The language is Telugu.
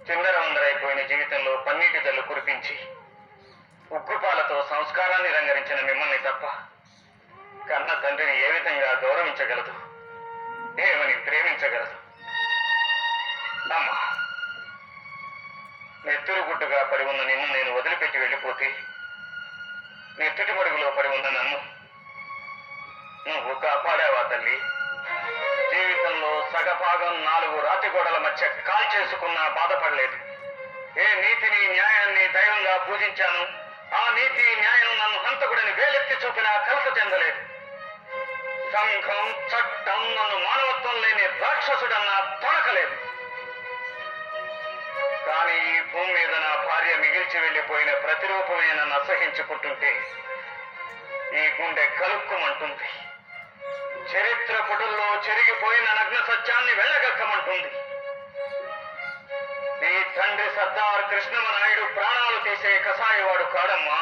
చిందరవందరైపోయిన జీవితంలో పన్నీటి జల్లు కురిపించి ఉగ్గుపాలతో సంస్కారాన్ని రంగరించిన మిమ్మల్ని తప్ప కన్న తండ్రిని ఏ విధంగా గౌరవించగలదు, ఏమని ప్రేమించగలదు? అమ్మా, నెత్తురుగుడ్డుగా పడి ఉన్న నిన్ను నేను వదిలిపెట్టి వెళ్ళిపోతే నెత్తుటి మడుగులో పడి ఉన్న నన్ను నువ్వు కాపాడావా తల్లి? జీవితంలో సగభాగం 4 రాతి గోడల మధ్య కాల్చేసుకున్నా బాధపడలేదు. ఏ నీతిని న్యాయాన్ని దైవంగా పూజించాను, ఆ నీతి న్యాయం నన్ను హంతకుడని వేలెత్తి చూపినా కలత చెందలేదు. సంఘం చట్టం నన్ను మానవత్వం లేని రాక్షసుడన్నా తొణకలేదు. కానీ ఈ భూమి మీద నా భార్య మిగిల్చి వెళ్ళిపోయిన ప్రతిరూపమే నన్ను అసహించుకుంటుంటే ఈ గుండె కలుక్కుమంటుంది. చరిత్ర పుటల్లో చెరిగిపోయిన నగ్న సత్యాన్ని వెళ్ళగక్కమంటుంది. ఈ తండ్రి సర్దార్ కృష్ణమనాయుడు ప్రాణాలు తీసే కసాయివాడు కాడమ్మా.